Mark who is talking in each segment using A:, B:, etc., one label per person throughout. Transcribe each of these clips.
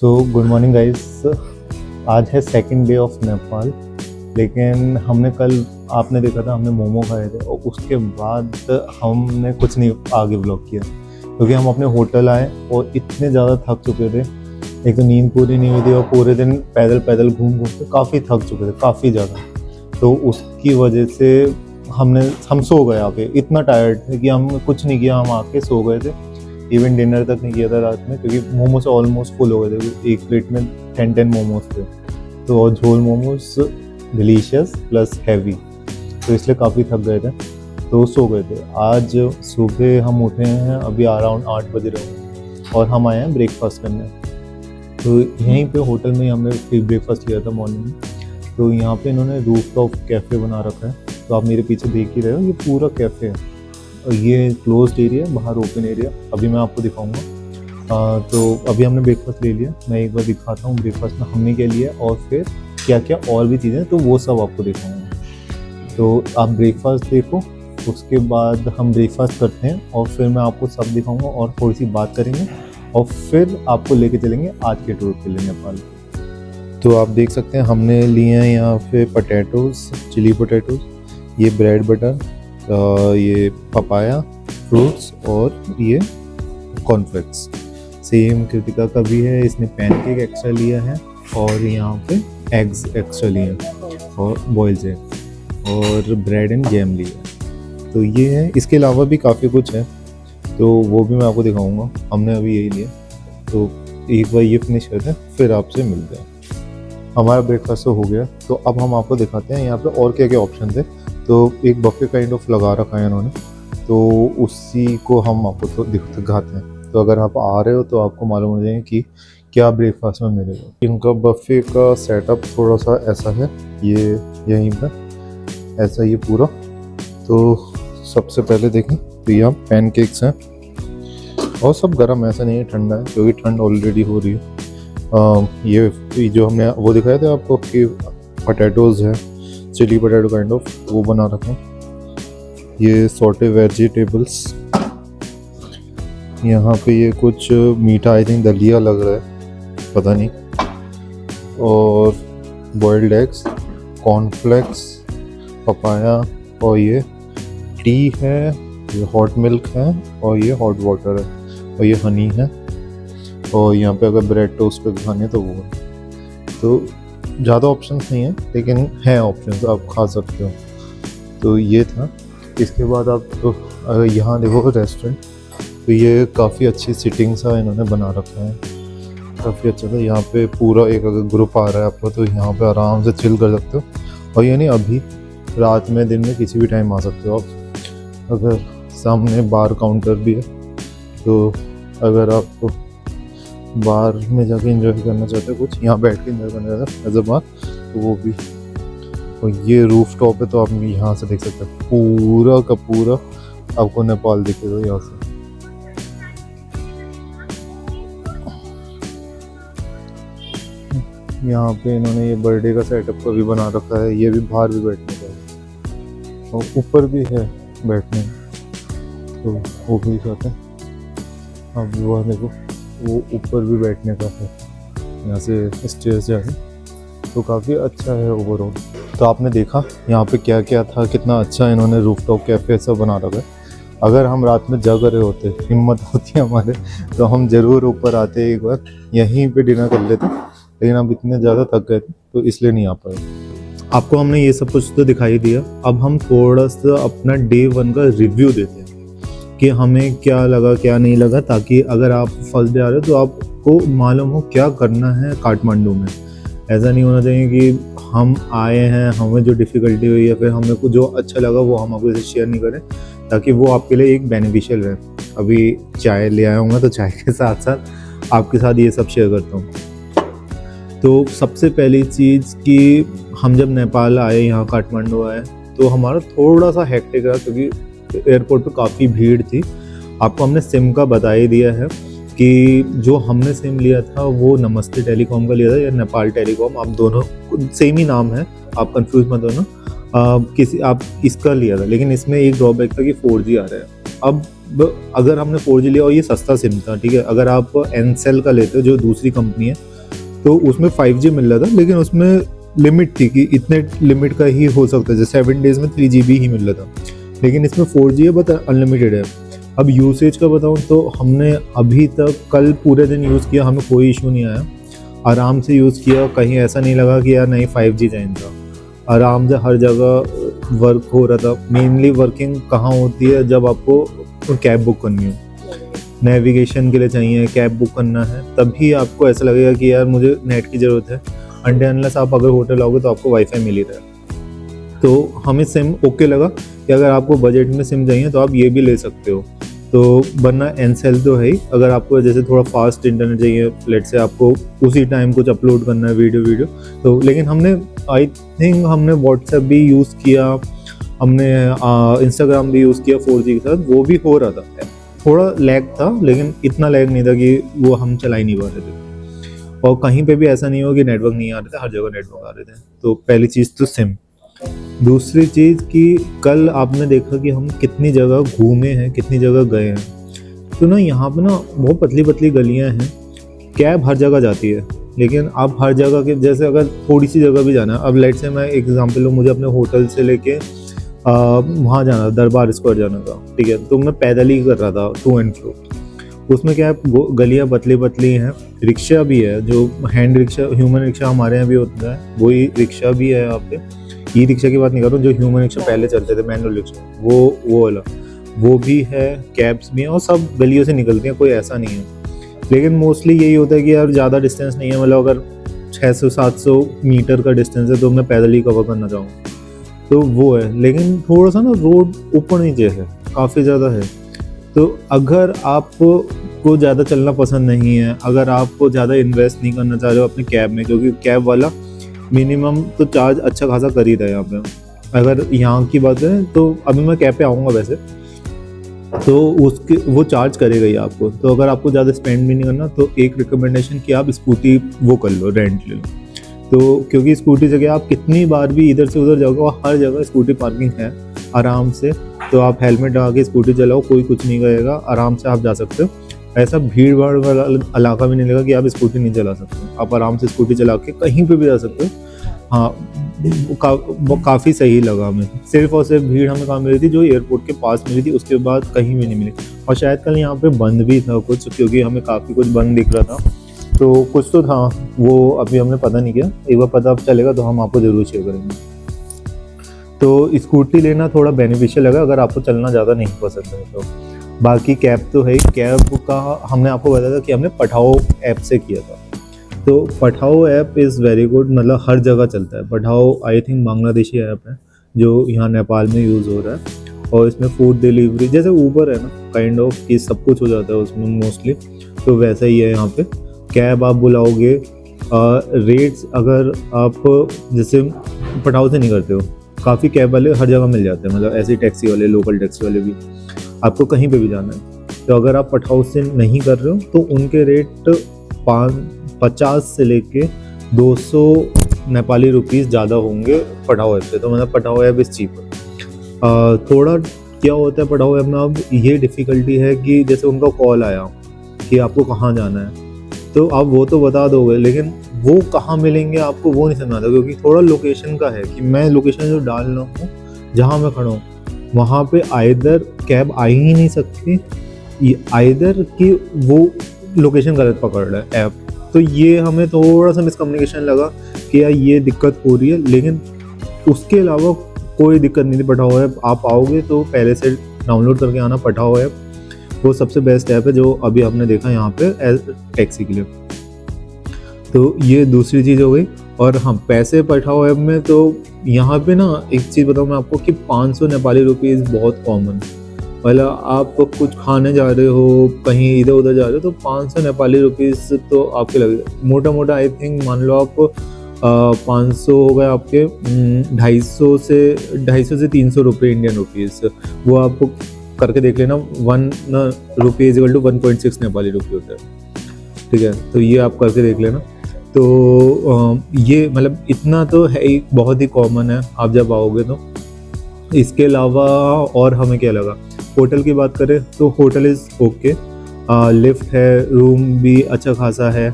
A: तो good morning guys. आज है सेकंड डे ऑफ नेपाल। लेकिन हमने कल, आपने देखा था, हमने मोमो खाए थे और उसके बाद हमने कुछ नहीं आगे ब्लॉग किया क्योंकि हम अपने होटल आए और इतने ज़्यादा थक चुके थे। एक तो नींद पूरी नहीं हुई थी और पूरे दिन पैदल पैदल घूम घूम के काफ़ी थक चुके थे, काफ़ी ज़्यादा। तो उसकी वजह से हम सो गए आके, इतना टायर्ड थे कि हम कुछ नहीं किया, हम आके सो गए थे। इवन डिनर तक नहीं किया था रात में क्योंकि मोमोज ऑलमोस्ट फुल हो गए थे। एक प्लेट में 10 मोमोज थे, तो और झोल मोमोज डिलीशियस प्लस हैवी, तो इसलिए काफ़ी थक गए थे, तो सो गए थे। आज सुबह हम उठे हैं, अभी अराउंड 8 बज रहे हैं और हम आए हैं ब्रेकफास्ट करने। तो यहीं पे होटल में ही हमने ब्रेकफास्ट किया था मॉर्निंग में। तो यहाँ पे इन्होंने रूफ टॉप कैफ़े बना रखा है, तो आप मेरे पीछे देख ही रहे हो, ये पूरा कैफ़े है और ये क्लोज्ड एरिया है, बाहर ओपन एरिया। अभी मैं आपको दिखाऊंगा। तो अभी हमने ब्रेकफास्ट ले लिया, मैं एक बार दिखाता हूँ ब्रेकफास्ट में हमने क्या लिया और फिर क्या क्या और भी चीज़ें, तो वो सब आपको दिखाऊंगा। तो आप ब्रेकफास्ट देखो, उसके बाद हम ब्रेकफास्ट करते हैं और फिर मैं आपको सब दिखाऊंगा और थोड़ी सी बात करेंगे और फिर आपको लेके चलेंगे आज के टूर के लिए नेपाल। तो आप देख सकते हैं हमने लिए हैं यहाँ पे पोटैटोज़, चिली पोटैटोज़, ये ब्रेड बटर, ये पपाया फ्रूट्स और ये कॉर्नफ्लेक्स। सेम कृतिका का भी है, इसने पैनकेक एक्स्ट्रा लिया है और यहाँ पे एग्स एक्स्ट्रा लिए हैं और बॉइल्ड एग और ब्रेड एंड जैम लिया है। तो ये है, इसके अलावा भी काफ़ी कुछ है, तो वो भी मैं आपको दिखाऊंगा। हमने अभी यही लिया, तो एक बार ये फिनिश करते हैं फिर आपसे मिलते हैं। हमारा ब्रेकफास्ट तो हो गया, तो अब हम आपको दिखाते हैं यहाँ पे और क्या क्या ऑप्शन थे। तो एक बफे काइंड ऑफ लगा रखा है इन्होंने, तो उसी को हम आपको तो दिखाते हैं। तो अगर आप आ रहे हो तो आपको मालूम हो जाएगा कि क्या ब्रेकफास्ट में मिलेगा। इनका बफे का सेटअप थोड़ा सा ऐसा है, ये यहीं पर ऐसा ये पूरा। तो सबसे पहले देखें तो यहाँ पैनकेक्स हैं और सब गर्म, ऐसा नहीं है ठंडा है क्योंकि ठंड ऑलरेडी हो रही है। ये जो हमने वो दिखाया था आपको कि पोटैटोज़ है, चिली पोटैटो काइंड ऑफ, वो बना रखे हैं। ये सॉटे वेजिटेबल्स, यहाँ पे ये कुछ मीठा, आई थिंक दलिया लग रहा है, पता नहीं, और बॉइल्ड एग्स, कॉर्नफ्लेक्स, पपाया और ये टी है, ये हॉट मिल्क है और ये हॉट वाटर है और ये हनी है। और यहाँ पे अगर ब्रेड टोस्ट पे खाने तो वो है। तो ज़्यादा ऑप्शंस नहीं है लेकिन हैं ऑप्शंस, आप खा सकते हो। तो ये था। इसके बाद आप तो अगर यहाँ देखो रेस्टोरेंट, तो ये काफ़ी अच्छी सिटिंग सा इन्होंने बना रखा है, काफ़ी अच्छा था। यहाँ पे पूरा एक अगर ग्रुप आ रहा है आपको तो यहाँ पे आराम से चिल कर सकते हो। और ये नहीं, अभी रात में, दिन में, किसी भी टाइम आ सकते हो आप। अगर सामने बार काउंटर भी है, तो अगर आप बार में जाके एंजॉय करना चाहते हो, कुछ यहाँ बैठ के एंजॉय करना चाहते हो एज अ बार, तो वो भी। और ये रूफ टॉप है, तो आप यहाँ से देख सकते हो पूरा का पूरा आपको नेपाल दिखेगा यहाँ से। यहाँ पे इन्होंने ये बर्थडे का सेटअप का भी बना रखा है, ये भी बाहर भी बैठने का है और ऊपर भी है बैठने, तो वो भी दिखाते हैं। अब वो देखो, वो ऊपर भी बैठने का है, यहाँ से स्टेयर्स जाके, तो काफ़ी अच्छा है ओवरऑल। तो आपने देखा यहाँ पे क्या क्या था, कितना अच्छा इन्होंने रूफटॉप कैफ़े सब बना रखा है। अगर हम रात में जग रहे होते, हिम्मत होती है हमारे, तो हम ज़रूर ऊपर आते, एक बार यहीं पे डिनर कर लेते, लेकिन हम इतने ज़्यादा थक गए थे तो इसलिए नहीं आ पाए। आपको हमने ये सब कुछ तो दिखाई दिया, अब हम थोड़ा सा अपना डे 1 का रिव्यू देते हैं कि हमें क्या लगा क्या नहीं लगा, ताकि अगर आप फर्स्ट डे आ रहे हो तो आपको मालूम हो क्या करना है काठमांडू में। ऐसा नहीं होना चाहिए कि हम आए हैं, हमें जो डिफ़िकल्टी हुई या फिर हमें को जो अच्छा लगा वो हम आपके साथ शेयर नहीं करें, ताकि वो आपके लिए एक बेनिफिशियल रहे। अभी चाय ले आया हूँ, तो चाय के साथ साथ आपके साथ ये सब शेयर करता हूँ। तो सबसे पहली चीज़ कि हम जब नेपाल आए, यहाँ काठमांडू आए, तो हमारा थोड़ा सा हेक्टिक रहा क्योंकि एयरपोर्ट पे काफ़ी भीड़ थी। आपको हमने सिम का बता ही दिया है कि जो हमने सिम लिया था वो नमस्ते टेलीकॉम का लिया था या नेपाल टेलीकॉम, आप दोनों सेम ही नाम है, आप कंफ्यूज मत होना। आप इसका लिया था, लेकिन इसमें एक ड्रॉबैक था कि 4G आ रहा है। अब अगर हमने 4G लिया और ये सस्ता सिम था, ठीक है, अगर आप एनसेल का लेते हो जो दूसरी कंपनी है, तो उसमें 5G मिल रहा था, लेकिन उसमें लिमिट थी कि इतने लिमिट का ही हो सकता है, जैसे 7 डेज़ में 3GB ही मिल रहा था। लेकिन इसमें 4G है बट अनलिमिटेड है। अब यूसेज का बताऊँ तो हमने अभी तक कल पूरे दिन यूज़ किया, हमें कोई इशू नहीं आया, आराम से यूज़ किया, कहीं ऐसा नहीं लगा कि यार नहीं 5G चाहिए था। आराम से हर जगह वर्क हो रहा था। मेनली वर्किंग कहाँ होती है, जब आपको कैब बुक करनी हो, नेविगेशन के लिए चाहिए, कैब बुक करना है, तभी आपको ऐसा लगेगा कि यार मुझे नेट की ज़रूरत है। अनलेस आप अगर होटल आओगे तो आपको वाईफाई मिल ही रहा है। तो हमें सिम ओके लगा कि अगर आपको बजट में सिम चाहिए तो आप ये भी ले सकते हो। तो वरना एनसेल तो है ही, अगर आपको जैसे थोड़ा फास्ट इंटरनेट चाहिए, लेट से आपको उसी टाइम कुछ अपलोड करना है वीडियो तो, लेकिन हमने आई थिंक हमने व्हाट्सएप भी यूज़ किया, हमने इंस्टाग्राम भी यूज़ किया 4G के साथ, वो भी हो रहा था। थोड़ा लैग था लेकिन इतना लैग नहीं था कि वो हम चला ही नहीं पा रहे थे। और कहीं पे भी ऐसा नहीं हो कि नेटवर्क नहीं आ रहे थे, हर जगह नेटवर्क आ रहे थे। तो पहली चीज़ तो सिम। दूसरी चीज़ कि कल आपने देखा कि हम कितनी जगह घूमे हैं, कितनी जगह गए हैं। तो ना यहाँ पे ना बहुत पतली पतली गलियाँ हैं, कैब हर जगह जाती है, लेकिन आप हर जगह के जैसे अगर थोड़ी सी जगह भी जाना है, अब लेट से मैं एग्जांपल लूँ, मुझे अपने होटल से लेके वहाँ जाना, दरबार स्क्वायर जाना था, ठीक है, तो मैं पैदल ही कर रहा था टू एंड फ्रो। उसमें क्या है, गलियाँ पतली पतली हैं, रिक्शा भी है, जो हैंड रिक्शा, ह्यूमन रिक्शा हमारे यहाँ भी होता है, वही रिक्शा भी है यहाँ पे। ई रिक्शा की बात नहीं कर रहा हूँ, जो ह्यूमन रिक्शा पहले चलते थे, मैनुअल रिक्शा, वो वाला, वो भी है, कैब्स भी हैं, और सब गलियों से निकलती हैं, कोई ऐसा नहीं है। लेकिन मोस्टली यही होता है कि यार ज़्यादा डिस्टेंस नहीं है, मतलब अगर 600-700 मीटर का डिस्टेंस है तो मैं पैदल ही कवर करना चाहूँगा, तो वो है। लेकिन थोड़ा सा ना रोड ऊपर नीचे है, काफ़ी ज़्यादा है। तो अगर आपको ज़्यादा चलना पसंद नहीं है, अगर आपको ज़्यादा इन्वेस्ट नहीं करना चाह रहे हो अपने कैब में, क्योंकि कैब वाला मिनिमम तो चार्ज अच्छा खासा कर ही रहा है यहाँ पे। अगर यहाँ की बात करें तो अभी मैं कैब पे आऊँगा वैसे, तो उसके वो चार्ज करेगा ही आपको। तो अगर आपको ज़्यादा स्पेंड भी नहीं करना तो एक रिकमेंडेशन कि आप स्कूटी वो कर लो, रेंट ले लो। तो क्योंकि स्कूटी से क्या, आप कितनी बार भी इधर से उधर जाओगे और हर जगह स्कूटी पार्किंग है आराम से। तो आप हेलमेट लगा के स्कूटी चलाओ, कोई कुछ नहीं करेगा, आराम से आप जा सकते हो। ऐसा भीड़ भाड़ वाला इलाका भी नहीं लगा कि आप स्कूटी नहीं चला सकते, आप आराम से स्कूटी चला के कहीं पे भी जा सकते हो। हाँ, वो काफ़ी सही लगा हमें। सिर्फ और सिर्फ भीड़ हमें कहाँ मिली थी, जो एयरपोर्ट के पास मिली थी, उसके बाद कहीं भी नहीं मिली। और शायद कल यहाँ पे बंद भी था कुछ, क्योंकि हमें काफ़ी कुछ बंद दिख रहा था, तो कुछ तो था, वो अभी हमने पता नहीं किया। एक बार पता चलेगा तो हम आपको ज़रूर शेयर करेंगे। तो स्कूटी लेना थोड़ा बेनिफिशियल लगा अगर आपको चलना ज़्यादा नहीं पसंद है तो। बाकी कैब तो है ही, कैब का हमने आपको बताया था कि हमने पठाओ ऐप से किया था। तो पठाओ ऐप इज़ वेरी गुड, मतलब हर जगह चलता है। पठाओ आई थिंक बांग्लादेशी ऐप है जो यहाँ नेपाल में यूज़ हो रहा है, और इसमें फूड डिलीवरी जैसे ऊबर है ना, काइंड ऑफ कि सब कुछ हो जाता है उसमें मोस्टली, तो वैसा ही है यहाँ पे। कैब आप बुलाओगे, रेट्स अगर आप जैसे पठाओ से नहीं करते हो, काफ़ी कैब वाले हर जगह मिल जाते हैं, मतलब ऐसे टैक्सी वाले, लोकल टैक्सी वाले भी, आपको कहीं पे भी जाना है। तो अगर आप पठाओ से नहीं कर रहे हो तो उनके रेट 50 से लेके 200 नेपाली रुपीज़ ज़्यादा होंगे पठाओ ऐप से। तो मतलब पठाओ ऐप इज़ चीपर। थोड़ा क्या होता है पठाओ ऐप में, अब ये डिफ़िकल्टी है कि जैसे उनका कॉल आया कि आपको कहाँ जाना है, तो आप वो तो बता दोगे, लेकिन वो कहाँ मिलेंगे आपको वो नहीं समझ आता, क्योंकि थोड़ा लोकेशन का है कि मैं लोकेशन जो डाल रहा हूँ जहाँ मैं खड़ा हूँ वहाँ पे आइदर कैब आ ही नहीं सकती, आइदर कि वो लोकेशन गलत पकड़ रहा है ऐप। तो ये हमें थोड़ा सा मिसकम्युनिकेशन लगा कि यार ये दिक्कत हो रही है, लेकिन उसके अलावा कोई दिक्कत नहीं थी। पठाओ ऐप आप आओगे तो पहले से डाउनलोड करके आना, पठाओ ऐप वो सबसे बेस्ट ऐप है जो अभी हमने देखा यहाँ पे टैक्सी के लिए। तो ये दूसरी चीज़ हो गई। और हाँ, पैसे पठाओ ऐप में तो यहाँ पे ना एक चीज़ बताऊँ मैं आपको कि 500 नेपाली रुपीज़ बहुत कॉमन। मतलब आप कुछ खाने जा रहे हो, कहीं इधर उधर जा रहे हो, तो 500 नेपाली रुपीज़ तो आपके लगेगा मोटा मोटा। आई थिंक मान लो आप 500 हो गए आपके 250 से 300 रुपये इंडियन रुपीज़, वो आपको करके देख लेना। 1 रुपये इक्वल टू 1.6 नेपाली रुपये होता है, ठीक है। तो ये आप करके देख लेना। तो ये मतलब इतना तो है ही, बहुत ही कॉमन है आप जब आओगे तो। इसके अलावा और हमें क्या लगा, होटल की बात करें तो होटल इज़ ओके, लिफ्ट है, रूम भी अच्छा खासा है,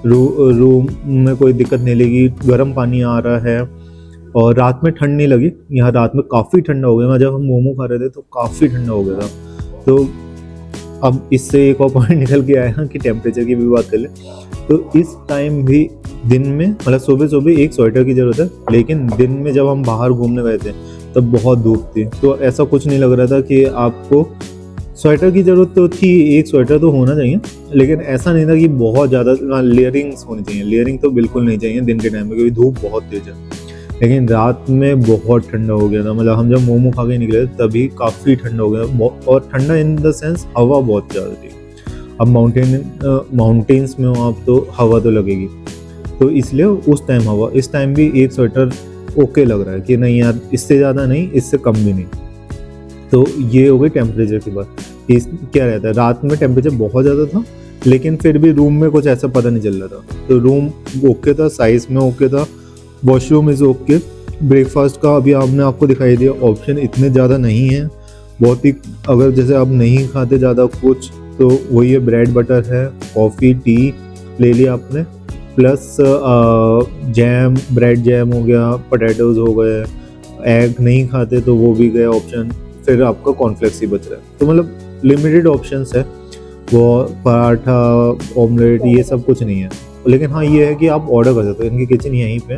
A: रूम में कोई दिक्कत नहीं लगी, गर्म पानी आ रहा है और रात में ठंड नहीं लगी। यहाँ रात में काफ़ी ठंडा हो गया, जब हम मोमो खा रहे थे तो काफ़ी ठंडा हो गया था। तो अब इससे एक और पॉइंट निकल के आया कि टेम्परेचर की भी बात कर ले तो इस टाइम भी दिन में मतलब सुबह सुबह एक स्वेटर की ज़रूरत है, लेकिन दिन में जब हम बाहर घूमने गए थे तब बहुत धूप थी, तो ऐसा कुछ नहीं लग रहा था कि आपको स्वेटर की ज़रूरत तो थी, एक स्वेटर तो होना चाहिए, लेकिन ऐसा नहीं था कि बहुत ज़्यादा लेयरिंग्स होनी चाहिए। लेयरिंग तो बिल्कुल नहीं चाहिए दिन के टाइम में, क्योंकि धूप बहुत तेज है। लेकिन रात में बहुत ठंडा हो गया था, मतलब हम जब मोमो खा के निकले तभी काफ़ी ठंडा हो गया, और ठंडा इन द सेंस हवा बहुत ज़्यादा थी। अब माउंटेन्स में हो आप तो हवा तो लगेगी, तो इसलिए उस टाइम हवा, इस टाइम भी एक स्वेटर ओके लग रहा है कि नहीं यार, इससे ज़्यादा नहीं, इससे कम भी नहीं। तो ये हो गई टेम्परेचर की बात। इस क्या रहता है, रात में टेम्परेचर बहुत ज़्यादा था, लेकिन फिर भी रूम में कुछ ऐसा पता नहीं चल रहा था। तो रूम ओके था, साइज़ में ओके था, वॉशरूम इज़ ओके। ब्रेकफास्ट का अभी आपने आपको दिखाई दिया, ऑप्शन इतने ज़्यादा नहीं है, बहुत ही, अगर जैसे आप नहीं खाते ज़्यादा कुछ तो वही है, ब्रेड बटर है, कॉफ़ी टी ले लिया आपने, प्लस जैम, ब्रेड जैम हो गया, पोटैटोज़ हो गए, एग नहीं खाते तो वो भी गया ऑप्शन, फिर आपका कॉर्नफ्लेक्स ही बच रहा है। तो मतलब लिमिटेड ऑप्शंस है, वो पराठा, ऑमलेट, ये सब कुछ नहीं है। लेकिन हाँ ये है कि आप ऑर्डर कर सकते हो, इनकी किचन यहीं पे।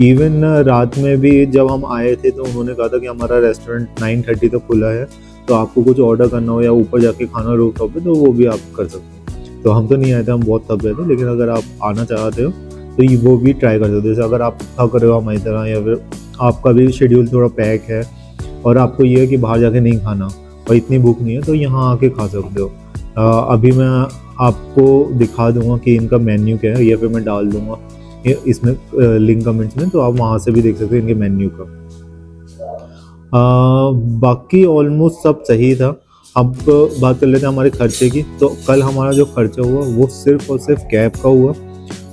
A: इवन रात में भी जब हम आए थे तो उन्होंने कहा था कि हमारा रेस्टोरेंट 9:30 तक खुला है, तो आपको कुछ ऑर्डर करना हो या ऊपर जाके खाना रूफ टॉप पे, तो वो भी आप कर सकते हो। तो हम तो नहीं आए थे, हम बहुत थक गए थे, लेकिन अगर आप आना चाहते हो तो ये वो भी ट्राई कर सकते हो। जैसे अगर आप थक रहे हो हमारी तरह, या फिर आपका भी शेड्यूल थोड़ा पैक है और आपको ये है कि बाहर जाके नहीं खाना और इतनी भूख नहीं है, तो यहाँ आके खा सकते हो। अभी मैं आपको दिखा दूंगा कि इनका मेन्यू क्या है, या फिर मैं डाल दूंगा इसमें लिंक कमेंट्स में, तो आप वहाँ से भी देख सकते हो इनके मेन्यू का। बाकी ऑलमोस्ट सब सही था। अब बात कर लेते हैं हमारे खर्चे की। तो कल हमारा जो खर्चा हुआ वो सिर्फ और सिर्फ कैब का हुआ।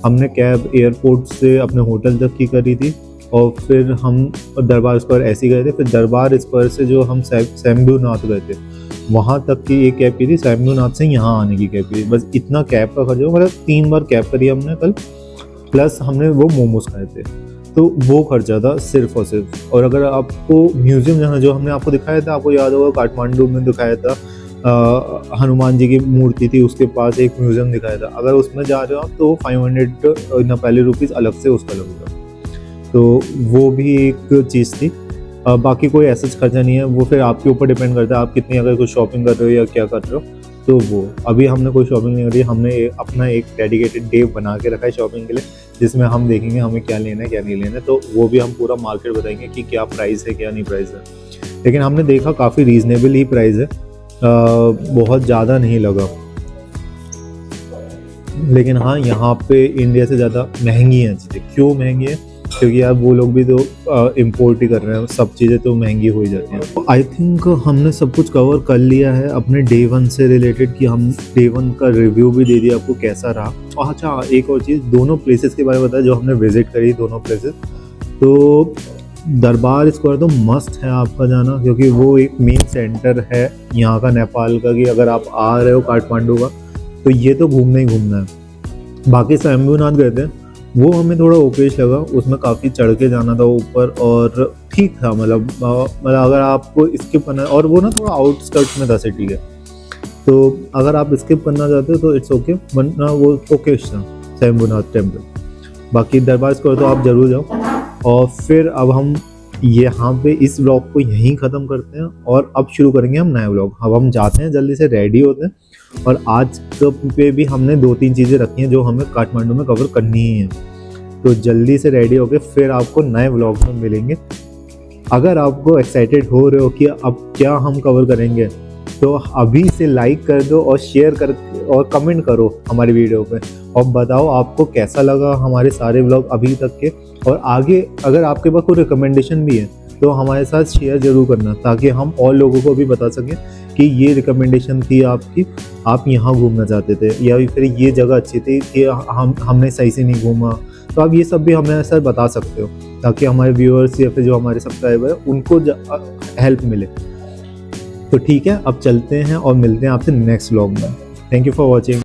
A: हमने कैब एयरपोर्ट से अपने होटल तक की करी थी, और फिर हम दरबार स्क्वायर ऐसे ही गए थे। फिर दरबार स्क्वायर से जो हम शंभूनाथ गए थे वहाँ तक की एक कैब की थी, शंभूनाथ से यहाँ आने की कैब की थी। बस इतना कैब का खर्चा, मतलब 3 बार कैब करी हमने कल, प्लस हमने वो मोमोज खाए थे, तो वो खर्चा था सिर्फ और सिर्फ। और अगर आपको म्यूजियम जहाँ जो हमने आपको दिखाया था, आपको याद होगा काठमांडू में दिखाया था, हनुमान जी की मूर्ति थी, उसके पास एक म्यूजियम दिखाया था। अगर उसमें जा रहे हो आप तो 500 नेपाली रुपीज़ अलग से उसका लगेगा, तो वो भी एक चीज़ थी। बाकी कोई ऐसा खर्चा नहीं है, वो फिर आपके ऊपर डिपेंड करता है आप कितनी अगर कुछ शॉपिंग कर रहे हो या क्या कर रहे हो। तो वो अभी हमने कोई शॉपिंग नहीं करी, हमने अपना एक डेडिकेटेड डे बना के रखा है शॉपिंग के लिए, जिसमें हम देखेंगे हमें क्या लेना है क्या नहीं लेना है। तो वो भी हम पूरा मार्केट बताएंगे कि क्या प्राइस है क्या नहीं प्राइस है। लेकिन हमने देखा काफ़ी रीजनेबल ही प्राइस है, बहुत ज़्यादा नहीं लगा। लेकिन हाँ यहाँ पे इंडिया से ज़्यादा महंगी हैं चीज़ें। क्यों महंगी है? क्योंकि यार वो लोग भी तो इम्पोर्ट ही कर रहे हैं, सब चीज़ें तो महंगी हो ही जाती हैं। आई थिंक हमने सब कुछ कवर कर लिया है अपने डे 1 से रिलेटेड, कि हम डे 1 का रिव्यू भी दे दिया आपको कैसा रहा। और अच्छा एक और चीज़, दोनों प्लेसेस के बारे में बताया जो हमने विजिट करी, दोनों प्लेसेस। तो दरबार स्क्वायर तो मस्ट है आपका जाना, क्योंकि वो एक मेन सेंटर है यहाँ का नेपाल का, कि अगर आप आ रहे हो काठमांडू का तो ये तो घूमना ही घूमना है। बाकी शंभूनाथ गए थे, वो हमें थोड़ा ओकेश लगा, उसमें काफ़ी चढ़ के जाना था ऊपर, और ठीक था, मतलब अगर आपको स्किप करना, और वो ना थोड़ा आउटस्कर्ट्स में था सिटी के, तो अगर आप स्किप करना चाहते हो तो इट्स ओके, वरना वो ओकेश था शंभूनाथ टेम्पल। बाकी दरबार स्क्वायर तो आप ज़रूर जाओ। और फिर अब हम यहाँ पे इस व्लॉग को यहीं ख़त्म करते हैं, और अब शुरू करेंगे हम नया व्लॉग। अब हम जाते हैं, जल्दी से रेडी होते हैं, और आज पे भी हमने 2-3 चीज़ें रखी हैं जो हमें काठमांडू में कवर करनी ही है। तो जल्दी से रेडी होके फिर आपको नए व्लॉग में मिलेंगे। अगर आपको एक्साइटेड हो रहे हो कि अब क्या हम कवर करेंगे, तो अभी से लाइक कर दो और शेयर कर और कमेंट करो हमारी वीडियो पे, और बताओ आपको कैसा लगा हमारे सारे व्लॉग अभी तक के। और आगे अगर आपके पास कोई रिकमेंडेशन भी है तो हमारे साथ शेयर ज़रूर करना, ताकि हम और लोगों को भी बता सकें कि ये रिकमेंडेशन थी आपकी, आप यहाँ घूमना चाहते थे, या फिर ये जगह अच्छी थी कि हमने सही से नहीं घूमा। तो आप ये सब भी हमें ऐसा बता सकते हो, ताकि हमारे व्यूअर्स या फिर जो हमारे सब्सक्राइबर हैं उनको हेल्प मिले। तो ठीक है, अब चलते हैं और मिलते हैं आपसे नेक्स्ट व्लॉग में। Thank you for watching.